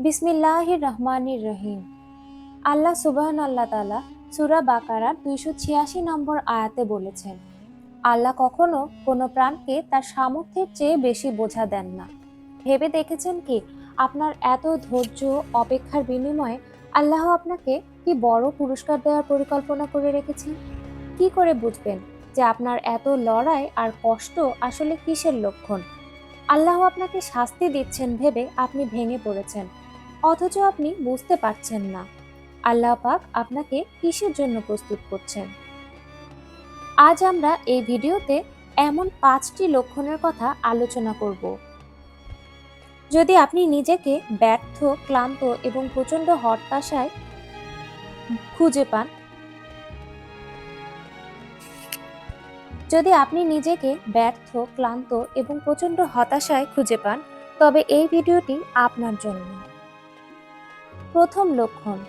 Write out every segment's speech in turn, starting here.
বিসমিল্লাহির রহমানির রহিম। আল্লাহ সুবহানাল্লাহ তাআলা সূরা বাকারার 286 নম্বর আয়াতে বলেছেন, আল্লাহ কখনো কোনো প্রাণকে তার সামর্থ্যের চেয়ে বেশি বোঝা দেন না। ভেবে দেখেছেন কি, আপনার এত ধৈর্য অপেক্ষার বিনিময়ে আল্লাহ আপনাকে কি বড় পুরস্কার দেওয়ার পরিকল্পনা করে রেখেছেন? কি করে বুঝবেন যে আপনার এত লড়াই আর কষ্ট আসলে কিসের লক্ষণ? আল্লাহ আপনাকে শাস্তি দিচ্ছেন ভেবে আপনি ভেঙে পড়েছেন, অথচ আপনি বুঝতে পারছেন না আল্লাহ পাক আপনাকে কিসের জন্য প্রস্তুত করছেন। আজ আমরা এই ভিডিওতে এমন 5টি লক্ষণের কথা আলোচনা করব। যদি আপনি নিজেকে ব্যর্থ, ক্লান্ত এবং প্রচণ্ড হতাশায় খুঁজে পান যদি আপনি নিজেকে ব্যর্থ, ক্লান্ত এবং প্রচণ্ড হতাশায় খুঁজে পান, তবে এই ভিডিওটি আপনার জন্য। প্রথম লক্ষণ,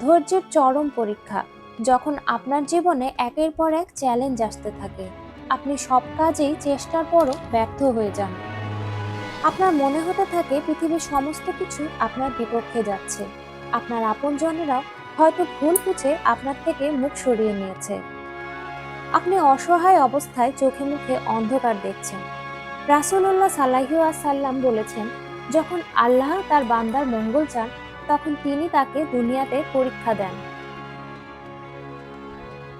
ধৈর্যের চরম পরীক্ষা। যখন আপনার জীবনে একের পর এক চ্যালেঞ্জ আসতে থাকে, আপনি সব কাজেই চেষ্টার পরও ব্যর্থ হয়ে যান। আপনার মনে হতে থাকে পৃথিবীর সমস্ত কিছু আপনার বিপক্ষে যাচ্ছে। আপনার আপনজনেরাও হয়তো ভুল বুঝে আপনার থেকে মুখ সরিয়ে নিয়েছে। আপনি অসহায় অবস্থায় চোখে মুখে অন্ধকার দেখছেন। রাসূলুল্লাহ সাল্লাল্লাহু আলাইহি ওয়াসাল্লাম বলেছেন, যখন আল্লাহ তার বান্দার মঙ্গল চান, তখন তিনি তাকে দুনিয়াতে পরীক্ষা দেন।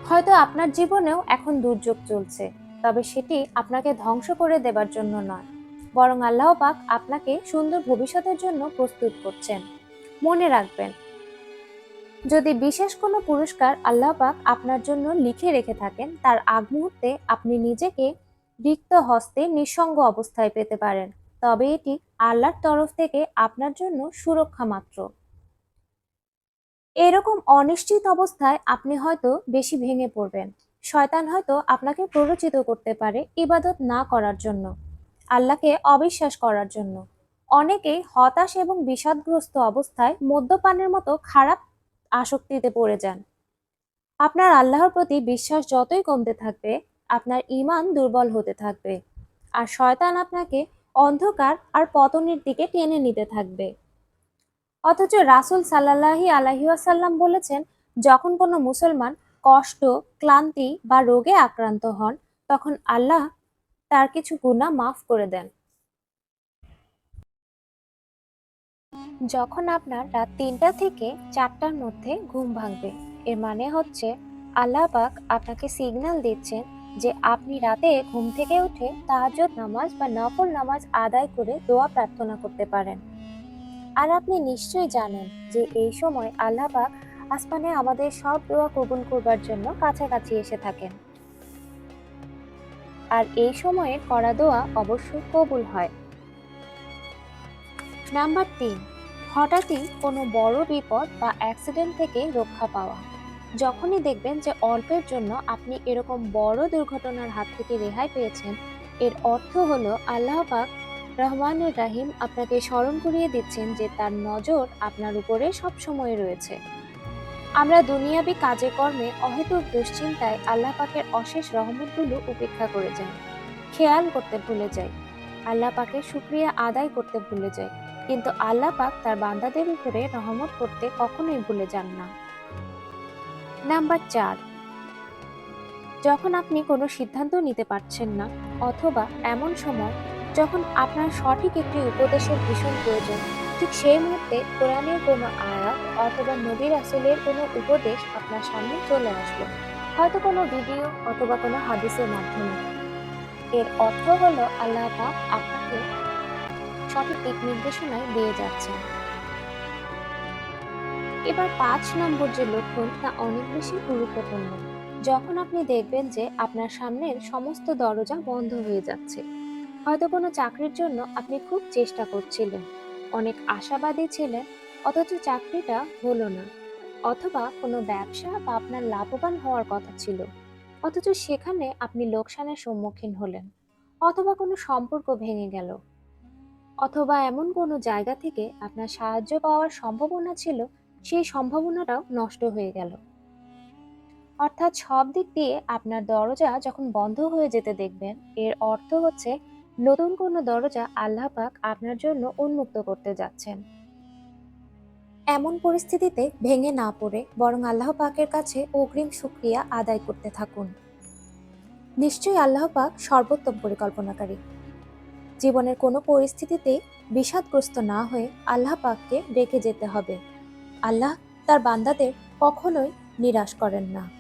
হয়তো আপনার জীবনেও এখন দুর্যোগ চলছে, তবে সেটি আপনাকে ধ্বংস করে দেবার জন্য নয়, বরং আল্লাহ পাক আপনাকে সুন্দর ভবিষ্যতের জন্য প্রস্তুত করছেন। মনে রাখবেন, যদি বিশেষ কোনো পুরস্কার আল্লাহ পাক আপনার জন্য লিখে রেখে থাকেন, তার আগ মুহূর্তে আপনি নিজেকে রিক্ত হস্তে নিঃসঙ্গ অবস্থায় পেতে পারেন, তবে এটি আল্লাহর তরফ থেকে আপনার জন্য সুরক্ষা মাত্র। এরকম অনিশ্চিত অবস্থায় আপনি হয়তো বেশি ভেঙে পড়বেন। শয়তান হয়তো আপনাকে প্ররোচিত করতে পারে ইবাদত না করার জন্য, আল্লাহকে অবিশ্বাস করার জন্য। অনেকেই হতাশ এবং বিষাদগ্রস্ত অবস্থায় মদ্যপানের মতো খারাপ আসক্তিতে পড়ে যান। আপনার আল্লাহর প্রতি বিশ্বাস যতই কমতে থাকবে, আপনার ঈমান দুর্বল হতে থাকবে, আর শয়তান আপনাকে অন্ধকার আর পতনের দিকে টেনে নিতে থাকবে। অথচ রাসূল সাল্লাল্লাহু আলাইহি ওয়াসাল্লাম বলেছেন, যখন কোনো মুসলমান কষ্ট, ক্লান্তি বা রোগে আক্রান্ত হন, তখন আল্লাহ তার কিছু গুনাহ মাফ করে দেন। যখন আপনার রাত 3টা থেকে 4টার মধ্যে ঘুম ভাঙবে, এর মানে হচ্ছে আল্লাহ পাক আপনাকে সিগন্যাল দিচ্ছেন যে আপনি রাতে ঘুম থেকে উঠে তাহাজ্জুদ নামাজ বা নফল নামাজ আদায় করে দোয়া প্রার্থনা করতে পারেন। আর আপনি নিশ্চয়ই জানেন যে এই সময় আল্লাহ পাক আসমানে আমাদের সব দোয়া কবুল করবার জন্য কাছাকাছি এসে থাকেন। আর এই সময়ে করা দোয়া অবশ্যই কবুল হয়। নাম্বার 3, হঠাৎই কোনো বড় বিপদ বা অ্যাক্সিডেন্ট থেকে রক্ষা পাওয়া। যখনই দেখবেন যে অল্পের জন্য আপনি এরকম বড় দুর্ঘটনার হাত থেকে রেহাই পেয়েছেন, এর অর্থ হলো আল্লাহ পাক রহমানুর রাহিম আপনাকে স্মরণ করিয়ে দিচ্ছেন যে তার নজর আপনার উপরে সব সময় রয়েছে। আমরা দুনিয়াবি কাজে কর্মে অহেতুক দুশ্চিন্তায় আল্লাহ পাকের অশেষ রহমতগুলো উপেক্ষা করে যাই, খেয়াল করতে ভুলে যাই, আল্লাহ পাকের শুকরিয়া আদায় করতে ভুলে যাই। কিন্তু আল্লাহ পাক তার বান্দাদের উপরে রহমত করতে কখনোই ভুলে যান না। নাম্বার 4, যখন আপনি কোনো সিদ্ধান্ত নিতে পারছেন না, অথবা এমন সময় যখন আপনার সঠিক একটি উপদেশের ভীষণ প্রয়োজন, ঠিক সেই মুহূর্তে কোরআনের কোনো আয়াত অথবা নবী রাসূলের কোনো উপদেশ আপনার সামনে চলে আসলো, হয়তো কোনো ভিডিও অথবা কোনো হাদিসের মাধ্যমে। এর অর্থ হলো আল্লাহ পাক আপনাকে সঠিক দিক নির্দেশনায় দিয়ে যাচ্ছেন। এবার 5 নম্বর যে লক্ষণ, তা অনেক বেশি গুরুত্বপূর্ণ। যখন আপনি দেখবেন যে আপনার সামনের সমস্ত দরজা বন্ধ হয়ে যাচ্ছে, হয়তো কোনো চাকরির জন্য আপনি খুব চেষ্টা করছিলেন, অনেক আশাবাদী ছিলেন, অথচ চাকরিটা হলো না, অথবা কোনো ব্যবসা বা আপনার লাভবান হওয়ার কথা ছিল, অথচ সেখানে আপনি লোকসানের সম্মুখীন হলেন, অথবা কোনো সম্পর্ক ভেঙে গেল, অথবা এমন কোনো জায়গা থেকে আপনার সাহায্য পাওয়ার সম্ভাবনা ছিল, সেই সম্ভাবনাটাও নষ্ট হয়ে গেল। অর্থাৎ সব দিক দিয়ে আপনার দরজা যখন বন্ধ হয়ে যেতে দেখবেন, এর অর্থ হচ্ছে নতুন কোনো দরজা আল্লাহ পাক আপনার জন্য উন্মুক্ত করতে যাচ্ছেন। এমন পরিস্থিতিতে ভেঙে না পড়ে বরং আল্লাহ পাকের কাছে অগ্রিম শুকরিয়া আদায় করতে থাকুন। নিশ্চয়ই আল্লাহ পাক সর্বোত্তম পরিকল্পনাকারী। জীবনের কোনো পরিস্থিতিতে বিষাদগ্রস্ত না হয়ে আল্লাহ পাককে ডেকে যেতে হবে। আল্লাহ তার বান্দাদের কখনোই নিরাশ করেন না।